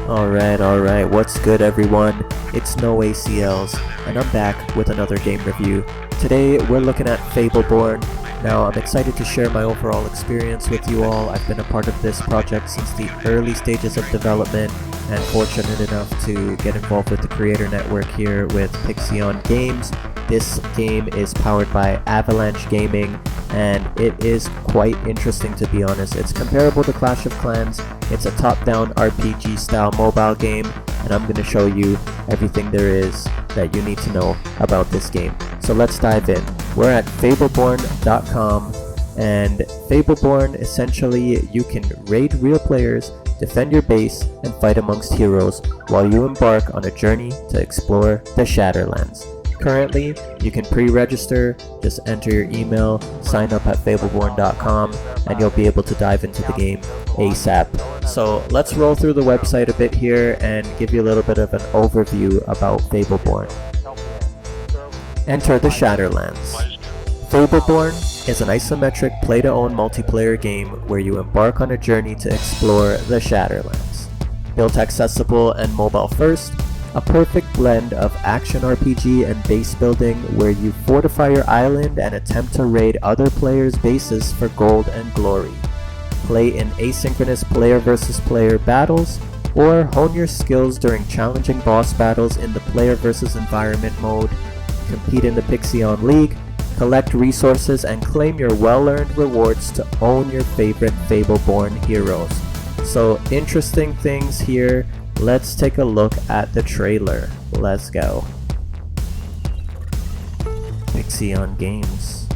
Alright, what's good everyone? It's No ACLs, and I'm back with another game review. Today we're looking at Fable Borne. Now I'm excited to share my overall experience with you all. I've been a part of this project since the early stages of development, and fortunate enough to get involved with the creator network here with Pixion Games. This game is powered by Avalanche Gaming, and it is quite interesting, to be honest. It's comparable to Clash of Clans. It's a top-down RPG style mobile game, and I'm going to show you everything there is that you need to know about this game. So let's dive in. We're at FableBorne.com, and FableBorne, essentially you can raid real players, defend your base, and fight amongst heroes while you embark on a journey to explore the Shatterlands. Currently, you can pre-register, just enter your email, sign up at FableBorne.com, and you'll be able to dive into the game ASAP. So let's roll through the website a bit here and give you a little bit of an overview about Fable Borne. Enter the Shatterlands. Fable Borne is an isometric play-to-own multiplayer game where you embark on a journey to explore the Shatterlands. Built accessible and mobile first, a perfect blend of action RPG and base building where you fortify your island and attempt to raid other players' bases for gold and glory. Play in asynchronous player versus player battles, or hone your skills during challenging boss battles in the player versus environment mode. Compete in the Pixion League, collect resources, and claim your well-earned rewards to own your favorite Fable Borne heroes. So interesting things here. Let's take a look at the trailer. Let's go. Pixion Games.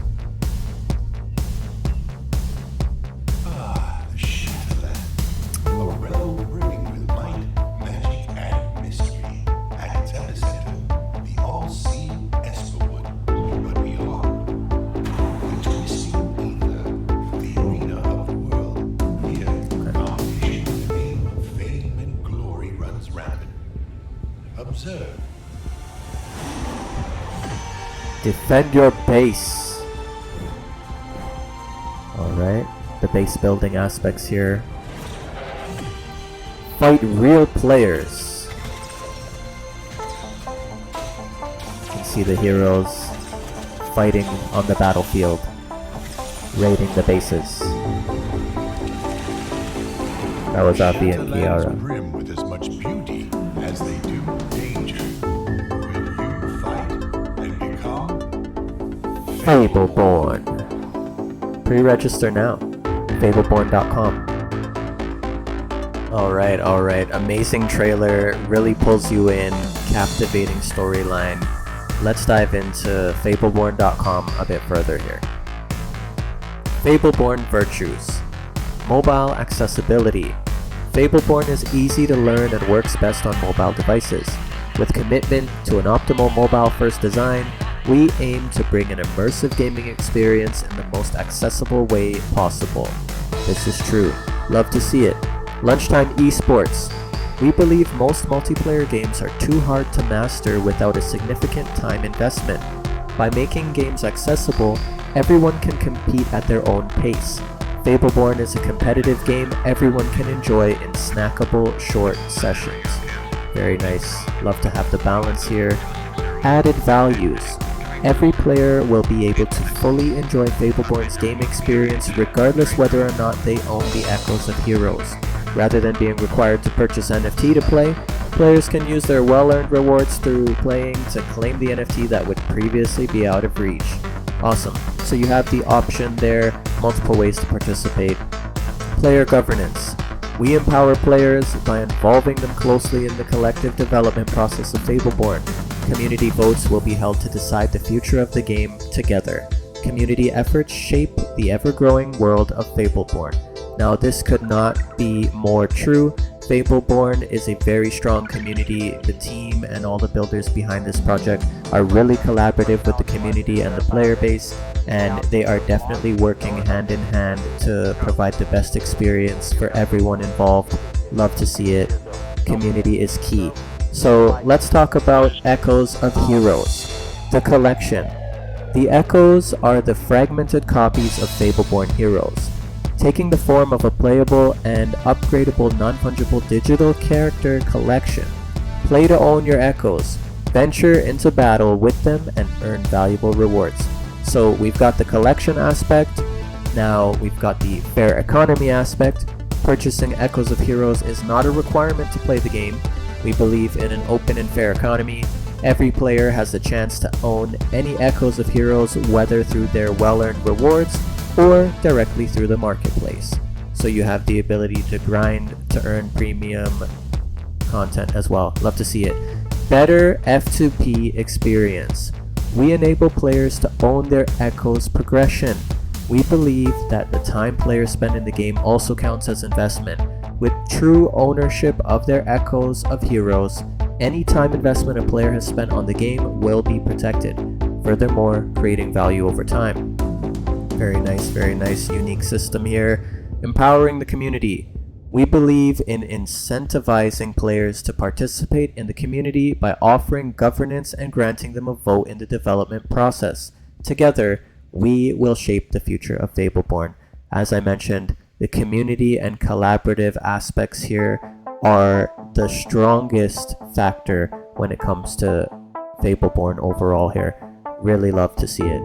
The Shatterlands. A realm brimming with might, magic, and mystery. At its epicenter, the all-seeing Esperwood. But beyond, the twisting ether, the arena of the world. Here, competition in the name of fame and glory runs rampant. Observe. Defend your base. Alright, the base building aspects here. Fight real players. You can see the heroes fighting on the battlefield, raiding the bases. That was Afi and Kiara. Brim with as much beauty as they do danger. Will you fight and become Fable Borne. Pre-register now. FableBorne.com. Alright. Amazing trailer. Really pulls you in. Captivating storyline. Let's dive into FableBorne.com a bit further here. Fable Borne virtues. Mobile accessibility. Fable Borne is easy to learn and works best on mobile devices. With commitment to an optimal mobile-first design, we aim to bring an immersive gaming experience in the most accessible way possible. This is true. Love to see it. Lunchtime esports. We believe most multiplayer games are too hard to master without a significant time investment. By making games accessible, everyone can compete at their own pace. Fable Borne is a competitive game everyone can enjoy in snackable short sessions. Very nice. Love to have the balance here. Added values. Every player will be able to fully enjoy Fable Borne's game experience regardless whether or not they own the Echoes of Heroes. Rather than being required to purchase NFT to play, players can use their well-earned rewards through playing to claim the NFT that would previously be out of reach. Awesome. So you have the option there, multiple ways to participate. Player governance. We empower players by involving them closely in the collective development process of Fable Borne. Community votes will be held to decide the future of the game together. Community efforts shape the ever-growing world of Fable Borne. Now this could not be more true. Fable Borne is a very strong community. The team and all the builders behind this project are really collaborative with the community and the player base, and they are definitely working hand in hand to provide the best experience for everyone involved. Love to see it. Community is key. So let's talk about Echoes of Heroes, the collection. The Echoes are the fragmented copies of Fable Borne heroes. taking the form of a playable and upgradable non-fungible digital character collection. Play to own your echoes, venture into battle with them, and earn valuable rewards. So we've got the collection aspect, now we've got the fair economy aspect. Purchasing echoes of heroes is not a requirement to play the game. We believe in an open and fair economy. Every player has the chance to own any echoes of heroes, whether through their well-earned rewards or directly through the marketplace. So you have the ability to grind to earn premium content as well. Love to see it. Better F2P experience. We enable players to own their echoes progression. We believe that the time players spend in the game also counts as investment. With true ownership of their echoes of heroes, any time investment a player has spent on the game will be protected, furthermore creating value over time. Very nice, unique system here. Empowering the community. We believe in incentivizing players to participate in the community by offering governance and granting them a vote in the development process. Together, we will shape the future of Fable Borne. As I mentioned, the community and collaborative aspects here are the strongest factor when it comes to Fable Borne overall here. Really love to see it.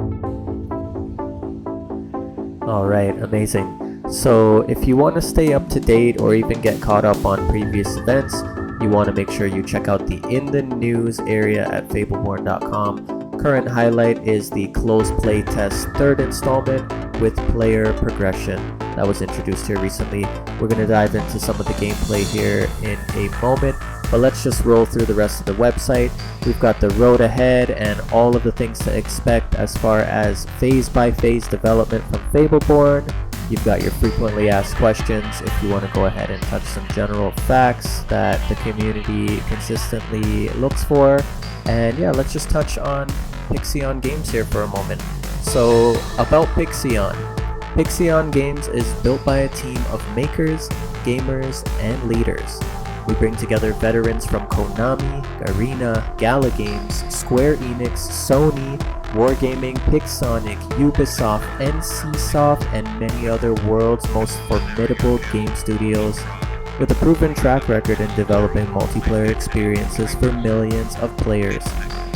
Alright, amazing. So if you want to stay up to date or even get caught up on previous events, you want to make sure you check out the In the News area at FableBorne.com. Current highlight is the closed playtest third installment with player progression that was introduced here recently. We're going to dive into some of the gameplay here in a moment, but let's just roll through the rest of the website. We've got the road ahead and all of the things to expect as far as phase by phase development from Fable Borne. You've got your frequently asked questions if you want to go ahead and touch some general facts that the community consistently looks for. And yeah, let's just touch on Pixion Games here for a moment. So about Pixion. Pixion Games is built by a team of makers, gamers, and leaders. We bring together veterans from Konami, Garena, Gala Games, Square Enix, Sony, Wargaming, Pixonic, Ubisoft, NCSoft, and many other world's most formidable game studios, with a proven track record in developing multiplayer experiences for millions of players.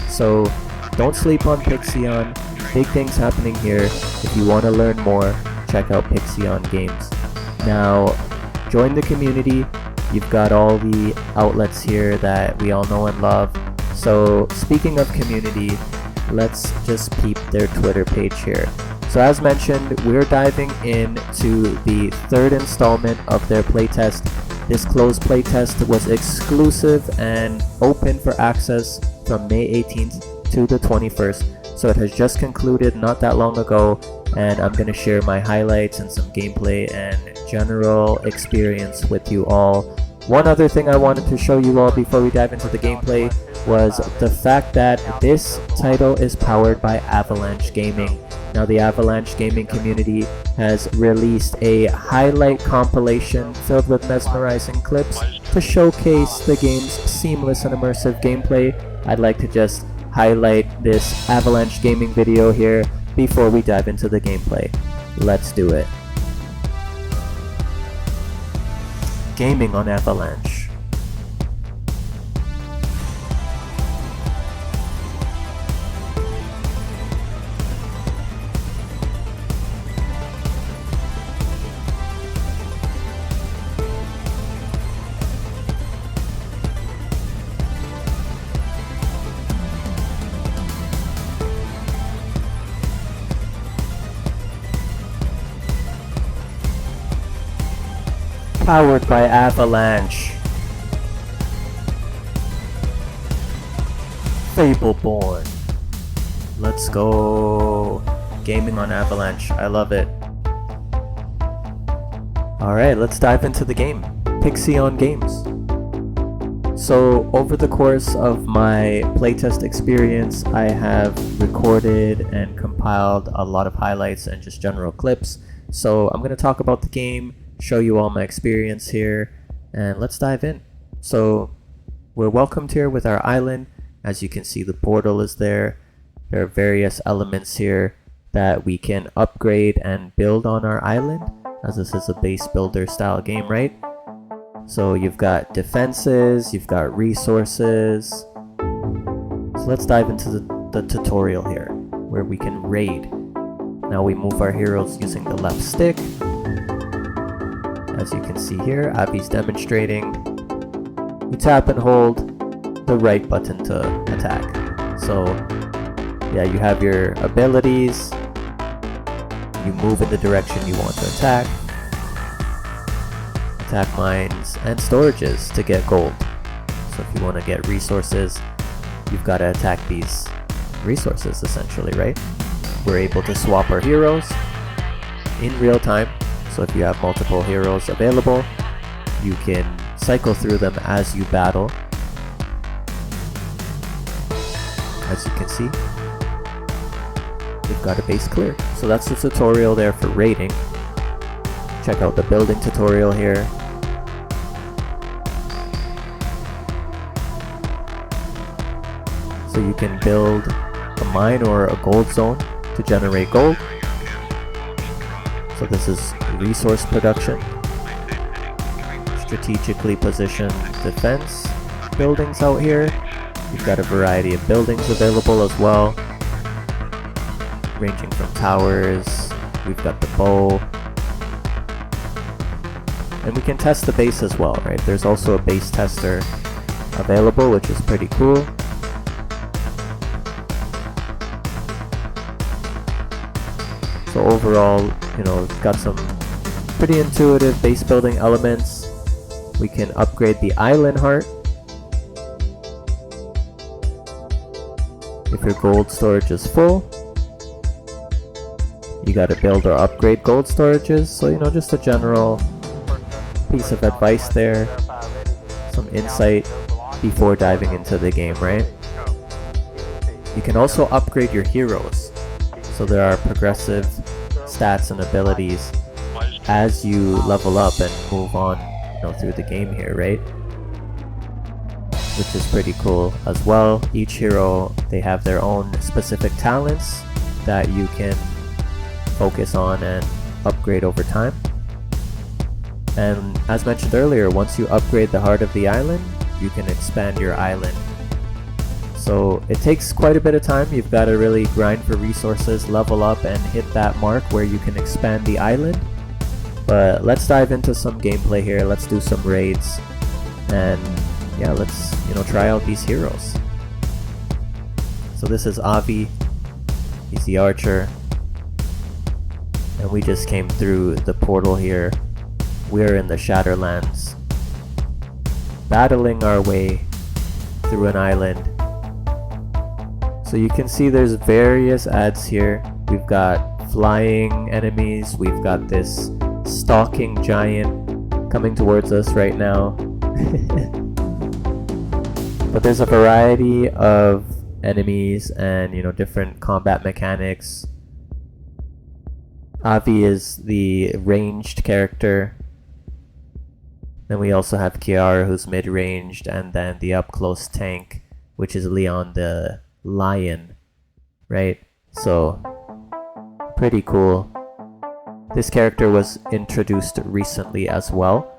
So don't sleep on Pixion. Big things happening here. If you want to learn more, check out Pixion Games. Now, join the community. You've got all the outlets here that we all know and love. So speaking of community, let's just peep their Twitter page here. So as mentioned, we're diving into the third installment of their playtest. This closed playtest was exclusive and open for access from May 18th to the 21st. So it has just concluded not that long ago, and I'm going to share my highlights and some gameplay and general experience with you all. One other thing I wanted to show you all before we dive into the gameplay was the fact that this title is powered by Avalanche Gaming. Now the Avalanche Gaming community has released a highlight compilation filled with mesmerizing clips to showcase the game's seamless and immersive gameplay. I'd like to just highlight this Avalanche Gaming video here before we dive into the gameplay. Let's do it. Gaming on Avalanche. Powered by Avalanche. Fable Borne. Let's go. Gaming on Avalanche. I love it. Alright, let's dive into the game. Pixion Games. So, over the course of my playtest experience, I have recorded and compiled a lot of highlights and just general clips. So, I'm going to talk about the game, show you all my experience here, and let's dive in. So we're welcomed here with our island. As you can see, the portal is there. There are various elements here that we can upgrade and build on our island. as this is a base builder style game, right? So you've got defenses, you've got resources. So let's dive into the tutorial here, where we can raid. Now we move our heroes using the left stick. As you can see here, Avi's demonstrating. You tap and hold the right button to attack. So yeah, you have your abilities. You move in the direction you want to attack. Attack mines and storages to get gold. So if you want to get resources, you've got to attack these resources essentially, right? We're able to swap our heroes in real time. So if you have multiple heroes available, you can cycle through them as you battle. As you can see, we've got a base clear. So that's the tutorial there for raiding. Check out the building tutorial here. So you can build a mine or a gold zone to generate gold. So this is resource production. Strategically positioned defense buildings out here. You've got a variety of buildings available as well, ranging from towers. We've got the bow. And we can test the base as well, right? There's also a base tester available, which is pretty cool. So overall, you know, it's got some pretty intuitive base building elements. We can upgrade the island heart. If your gold storage is full, you gotta build or upgrade gold storages. So, you know, just a general piece of advice there. Some insight before diving into the game, right? You can also upgrade your heroes. So there are progressive stats and abilities as you level up and move on, you know, through the game here, right? Which is pretty cool as well. Each hero, they have their own specific talents that you can focus on and upgrade over time. And as mentioned earlier, once you upgrade the heart of the island, you can expand your island. So it takes quite a bit of time. You've got to really grind for resources, level up, and hit that mark where you can expand the island. But let's dive into some gameplay here. Let's do some raids, and yeah, let's, you know, try out these heroes. So this is Avi. He's the archer, and we just came through the portal here. We're in the Shatterlands, battling our way through an island. So you can see there's various ads here. We've got flying enemies. We've got this stalking giant coming towards us right now. But there's a variety of enemies and, you know, different combat mechanics. Avi is the ranged character. Then we also have Kiara, who's mid-ranged, and then the up-close tank, which is Leon the lion, right? So pretty cool. This character was introduced recently as well.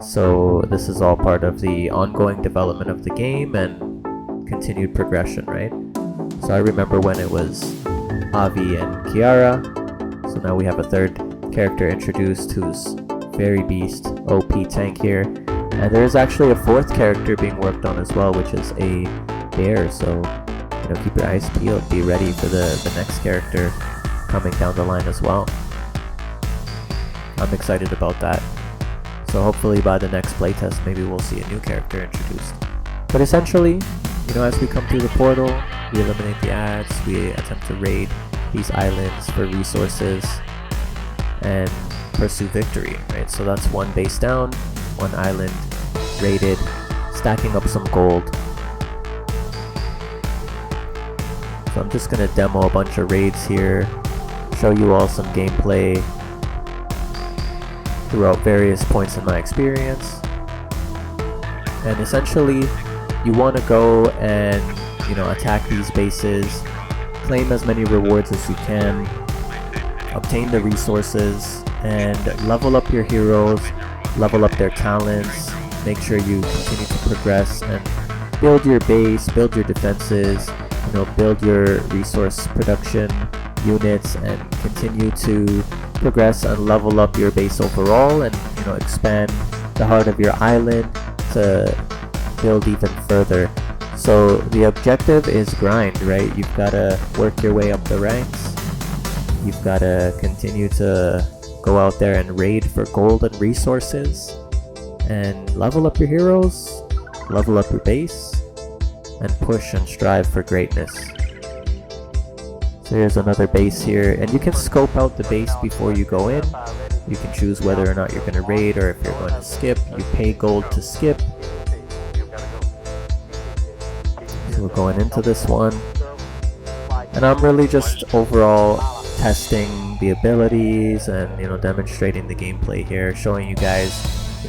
So this is all part of the ongoing development of the game and continued progression, right? So I remember when it was Avi and Kiara. So now we have a third character introduced who's very beast, OP tank here. And there's actually a fourth character being worked on as well, which is a bear. So, you know, keep your eyes peeled, be ready for the next character coming down the line as well. I'm excited about that. So hopefully by the next playtest, maybe we'll see a new character introduced. But essentially, you know, as we come through the portal, we eliminate the ads, we attempt to raid these islands for resources and pursue victory, right? So that's one base down, one island raided, stacking up some gold. So I'm just gonna demo a bunch of raids here, show you all some gameplay throughout various points in my experience. And essentially, you want to go and, you know, attack these bases, claim as many rewards as you can, obtain the resources, and level up your heroes, level up their talents, make sure you continue to progress and build your base, build your defenses, build your resource production units, and continue to progress and level up your base overall, and expand the heart of your island to build even further. So the objective is grind, right? You've got to work your way up the ranks. You've got to continue to go out there and raid for gold and resources, and level up your heroes, level up your base, and push and strive for greatness. So here's another base here, and you can scope out the base before you go in. You can choose whether or not you're going to raid or if you're going to skip. You pay gold to skip. So we're going into this one, and I'm really just overall testing the abilities and demonstrating the gameplay here, showing you guys,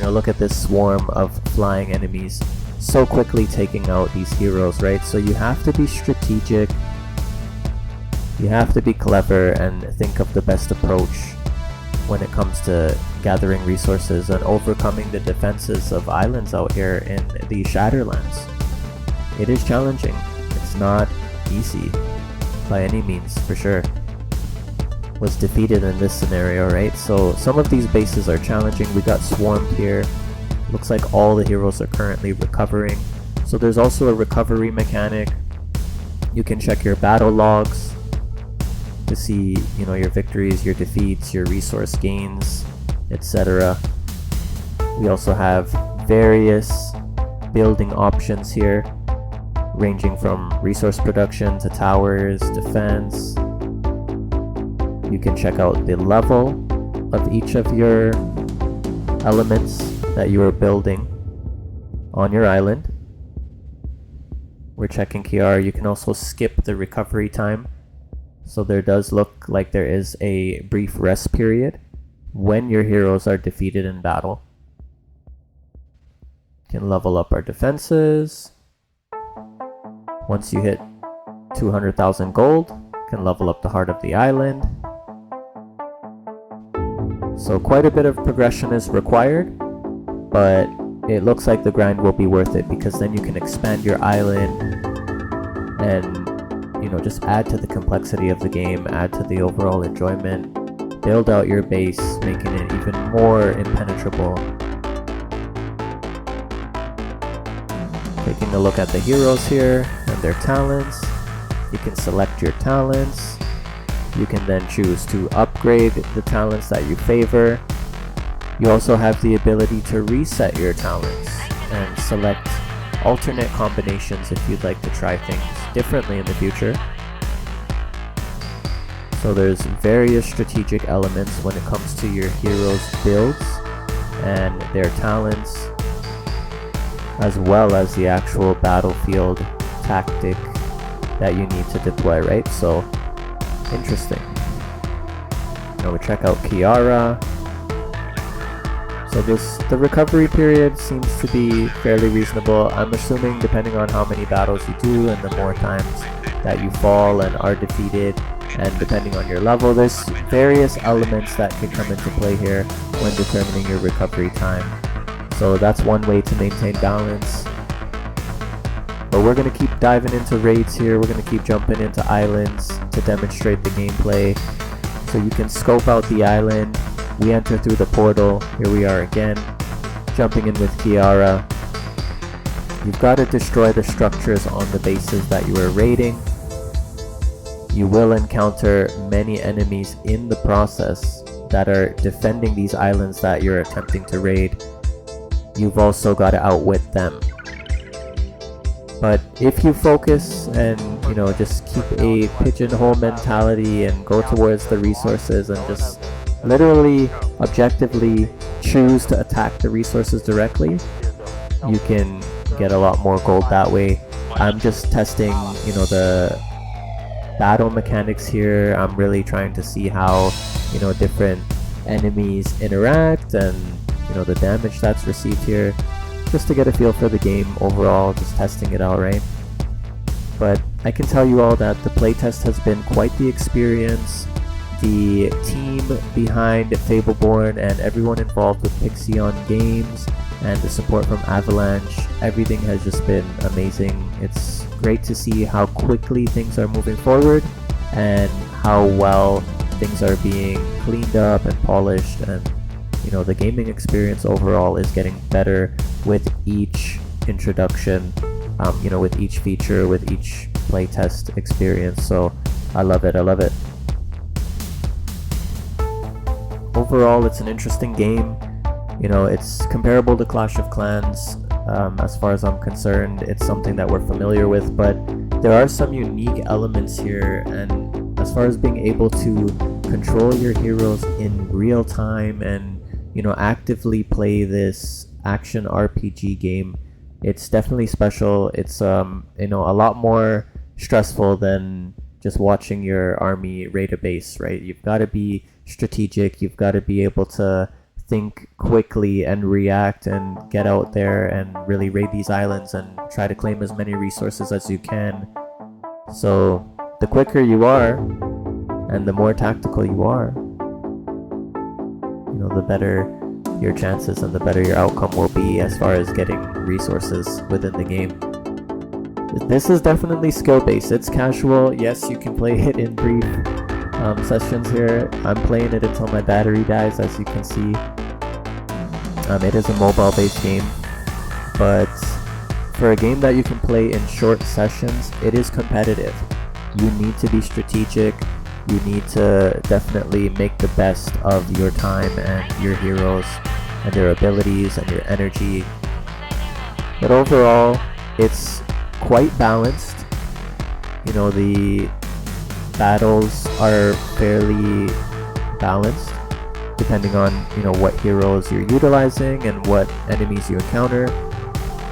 look at this swarm of flying enemies so quickly taking out these heroes, right? So you have to be strategic, you have to be clever, and think of the best approach when it comes to gathering resources and overcoming the defenses of islands out here in the Shatterlands. It is challenging. It's not easy by any means, for sure. Was defeated in this scenario, right? So some of these bases are challenging. We got swarmed here. Looks like all the heroes are currently recovering. So there's also a recovery mechanic. You can check your battle logs to see, your victories, your defeats, your resource gains, etc. We also have various building options here, ranging from resource production to towers, defense. You can check out the level of each of your elements that you are building on your island. We're checking Kiara. You can also skip the recovery time. So there does look like there is a brief rest period when your heroes are defeated in battle. Can level up our defenses. Once you hit 200,000 gold, can level up the heart of the island. So quite a bit of progression is required, but it looks like the grind will be worth it, because then you can expand your island and just add to the complexity of the game, add to the overall enjoyment, build out your base, making it even more impenetrable. Taking a look at the heroes here and their talents. You can select your talents. You can then choose to upgrade the talents that you favor. You also have the ability to reset your talents and select alternate combinations if you'd like to try things differently in the future. So there's various strategic elements when it comes to your heroes' builds and their talents, as well as the actual battlefield tactic that you need to deploy, right? So interesting. We check out Kiara. So the recovery period seems to be fairly reasonable. I'm assuming, depending on how many battles you do and the more times that you fall and are defeated, and depending on your level, there's various elements that could come into play here when determining your recovery time. So that's one way to maintain balance. But we're going to keep diving into raids here. We're going to keep jumping into islands to demonstrate the gameplay. So you can scope out the island. We enter through the portal. Here we are again, jumping in with Kiara. You've got to destroy the structures on the bases that you are raiding. You will encounter many enemies in the process that are defending these islands that you're attempting to raid. You've also got to outwit them. But if you focus and just keep a pigeonhole mentality and go towards the resources and just literally objectively choose to attack the resources directly, you can get a lot more gold that way. I'm just testing the battle mechanics here. I'm really trying to see how different enemies interact and the damage that's received here, just to get a feel for the game overall, just testing it out, right? But I can tell you all that the playtest has been quite the experience. the team behind Fable Borne and everyone involved with Pixion Games and the support from Avalanche. Everything has just been amazing. It's great to see how quickly things are moving forward and how well things are being cleaned up and polished, and the gaming experience overall is getting better with each introduction, with each feature, with each playtest experience. So I love it. Overall, it's an interesting game. It's comparable to Clash of Clans as far as I'm concerned. It's something that we're familiar with, but there are some unique elements here, and as far as being able to control your heroes in real time and actively play this action RPG game, it's definitely special. It's a lot more stressful than just watching your army raid a base, right? You've got to be strategic. You've got to be able to think quickly and react and get out there and really raid these islands and try to claim as many resources as you can. So the quicker you are and the more tactical you are, the better your chances and the better your outcome will be as far as getting resources within the game. This is definitely skill-based. It's casual. Yes, you can play it in brief sessions here. I'm playing it until my battery dies, as you can see. It is a mobile-based game, but for a game that you can play in short sessions, it is competitive. You need to be strategic. You need to definitely make the best of your time and your heroes and their abilities and your energy. But overall, it's quite balanced. The battles are fairly balanced depending on what heroes you're utilizing and what enemies you encounter.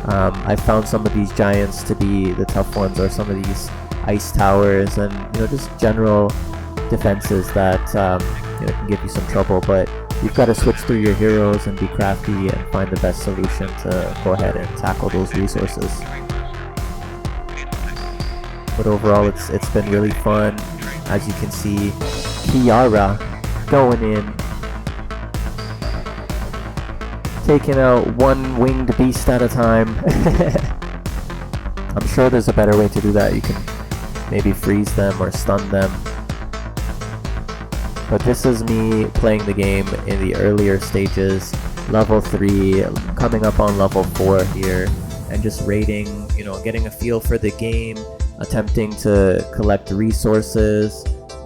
I found some of these giants to be the tough ones, or some of these ice towers, and just general defenses that can give you some trouble, but you've got to switch through your heroes and be crafty and find the best solution to go ahead and tackle those resources. But overall, it's been really fun. As you can see, Kiara going in, taking out one winged beast at a time. I'm sure there's a better way to do that. You can maybe freeze them or stun them. But this is me playing the game in the earlier stages, level 3, coming up on level 4 here, and just raiding, getting a feel for the game, attempting to collect resources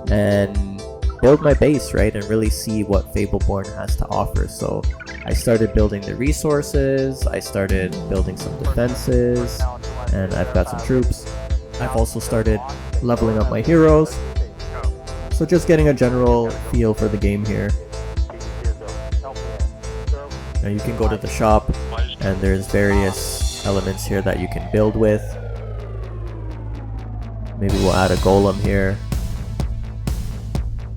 and build my base, right, and really see what Fable Borne has to offer. So I started building the resources, I started building some defenses, and I've got some troops. I've also started leveling up my heroes. So just getting a general feel for the game here. Now you can go to the shop and there's various elements here that you can build with. Maybe we'll add a golem here.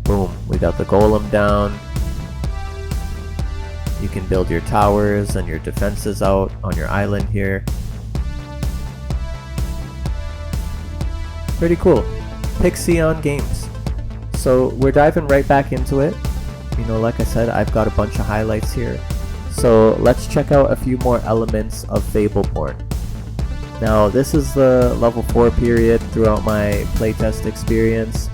Boom, we got the golem down. You can build your towers and your defenses out on your island here. Pretty cool. Pixion Games. So we're diving right back into it. Like I said, I've got a bunch of highlights here. So let's check out a few more elements of Fable Borne. Now this is the level 4 period throughout my playtest experience,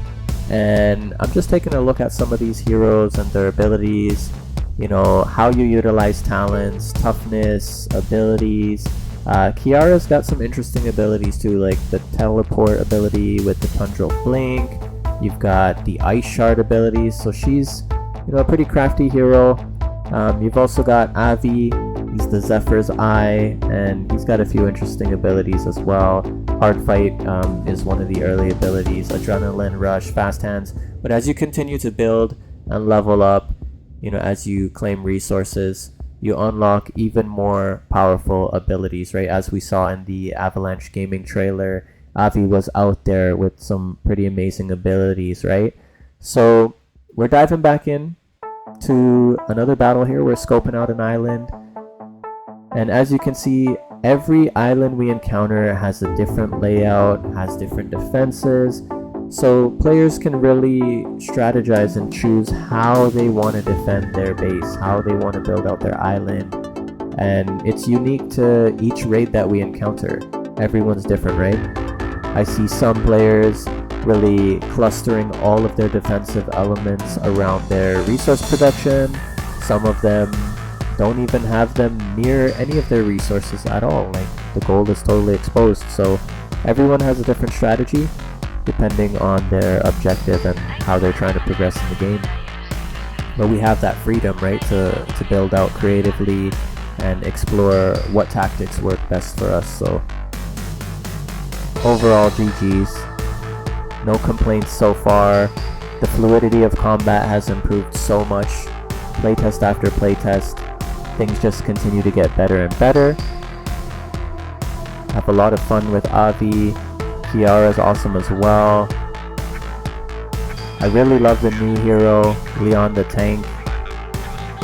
and I'm just taking a look at some of these heroes and their abilities, how you utilize talents, toughness, abilities. Kiara's got some interesting abilities too, like the teleport ability with the Tundral Blink. You've got the Ice Shard abilities, so she's a pretty crafty hero. You've also got Avi, he's the Zephyr's Eye, and he's got a few interesting abilities as well. Hard Fight is one of the early abilities, Adrenaline Rush, Fast Hands. But as you continue to build and level up, as you claim resources, you unlock even more powerful abilities, right? As we saw in the Avalanche Gaming trailer, Avi was out there with some pretty amazing abilities, right? So we're diving back in to another battle here. We're scoping out an island, and as you can see, every island we encounter has a different layout, has different defenses. So players can really strategize and choose how they want to defend their base, how they want to build out their island, and it's unique to each raid that we encounter. Everyone's different, right? I see some players really clustering all of their defensive elements around their resource production. Some of them don't even have them near any of their resources at all. Like, the gold is totally exposed. So everyone has a different strategy depending on their objective and how they're trying to progress in the game. But we have that freedom, right, to build out creatively and explore what tactics work best for us. So overall, GG's. No complaints so far. The fluidity of combat has improved so much. Playtest after playtest, things just continue to get better and better. Have a lot of fun with Avi. Kiara is awesome as well. I really love the new hero, Leon the tank,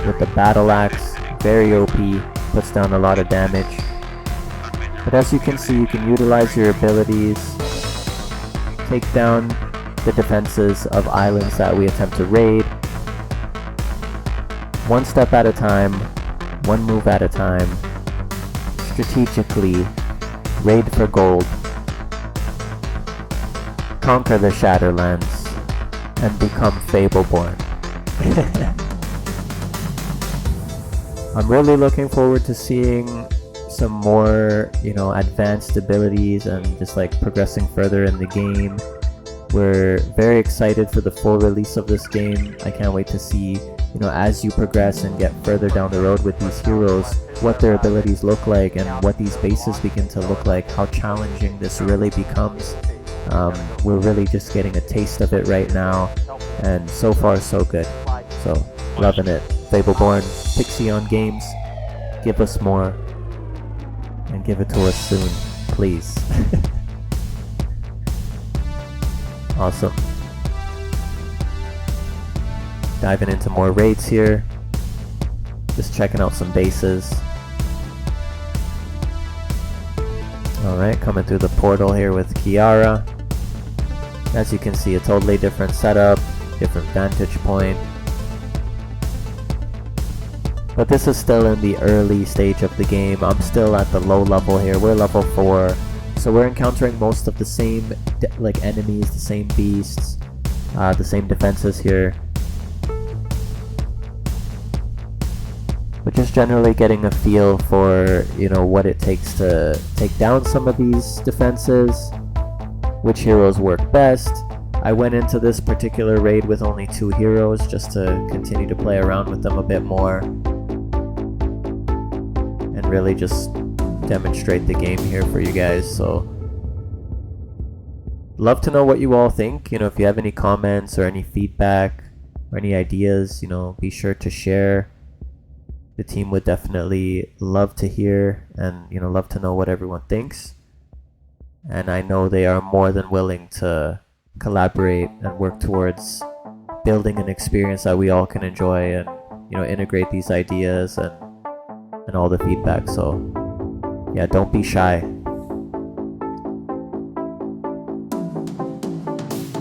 with the battle axe. Very OP, puts down a lot of damage. But as you can see, you can utilize your abilities, take down the defenses of islands that we attempt to raid, one step at a time, one move at a time, strategically raid for gold, conquer the Shatterlands, and become Fable Borne. I'm really looking forward to seeing some more, advanced abilities and just like progressing further in the game. We're very excited for the full release of this game. I can't wait to see, as you progress and get further down the road with these heroes, what their abilities look like and what these bases begin to look like, how challenging this really becomes. We're really just getting a taste of it right now, and so far so good. So, loving it. Fable Borne, Pixion Games, give us more, and give it to us soon, please. Awesome. Diving into more raids here. Just checking out some bases. Alright, coming through the portal here with Kiara. As you can see, a totally different setup, different vantage point. But this is still in the early stage of the game. I'm still at the low level here. We're level 4. So we're encountering most of the same enemies, the same beasts, the same defenses here. But just generally getting a feel for, what it takes to take down some of these defenses, which heroes work best. I went into this particular raid with only 2 heroes just to continue to play around with them a bit more and really just demonstrate the game here for you guys. So love to know what you all think. If you have any comments or any feedback or any ideas, be sure to share. The team would definitely love to hear and love to know what everyone thinks. And I know they are more than willing to collaborate and work towards building an experience that we all can enjoy and integrate these ideas and all the feedback. So yeah, don't be shy.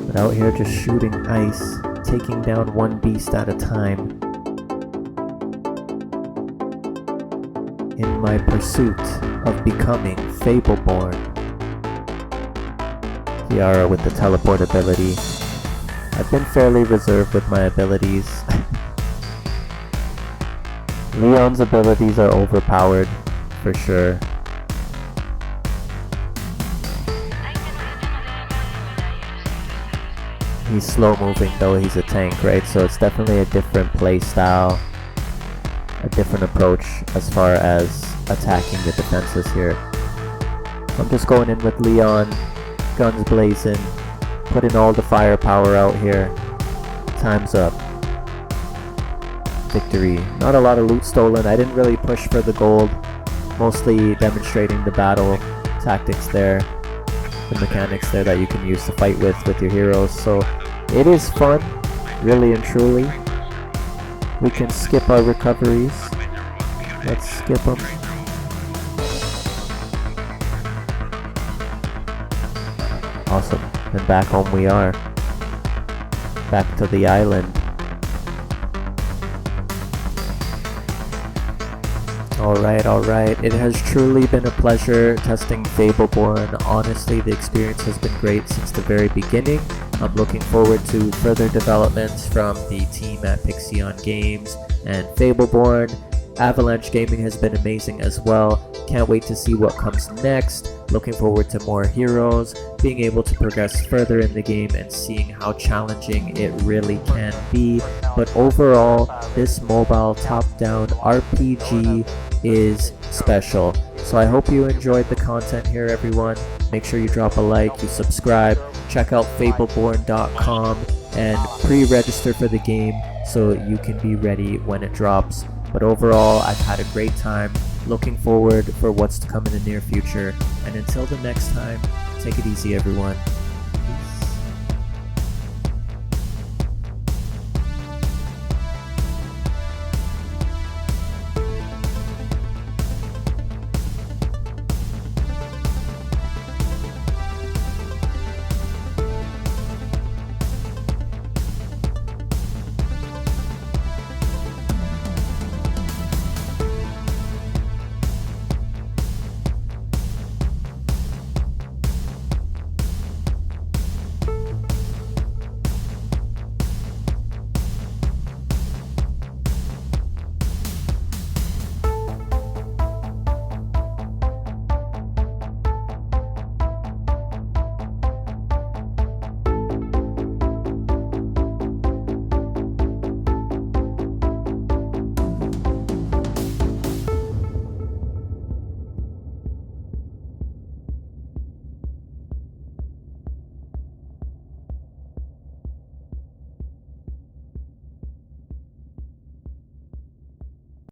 But out here just shooting ice, taking down one beast at a time in my pursuit of becoming Fable Borne. Kiara with the teleport ability. I've been fairly reserved with my abilities. Leon's abilities are overpowered, for sure. He's slow moving though, he's a tank, right? So it's definitely a different play style, a different approach as far as attacking the defenses here. I'm just going in with Leon, guns blazing, putting all the firepower out here. Time's up. Victory. Not a lot of loot stolen. I didn't really push for the gold, mostly demonstrating the battle tactics there, the mechanics there that you can use to fight with your heroes. So it is fun, really and truly. We can skip our recoveries. Let's skip them. Awesome. And back home we are. Back to the island. Alright. It has truly been a pleasure testing Fable Borne. Honestly, the experience has been great since the very beginning. I'm looking forward to further developments from the team at Pixion Games and Fable Borne. Avalanche Gaming has been amazing as well. Can't wait to see what comes next. Looking forward to more heroes, being able to progress further in the game and seeing how challenging it really can be. But overall, this mobile top-down RPG is special. So I hope you enjoyed the content here, everyone. Make sure you drop a like, you subscribe, check out FableBorne.com and pre-register for the game so you can be ready when it drops. But overall, I've had a great time. Looking forward for what's to come in the near future. And until the next time, take it easy, everyone.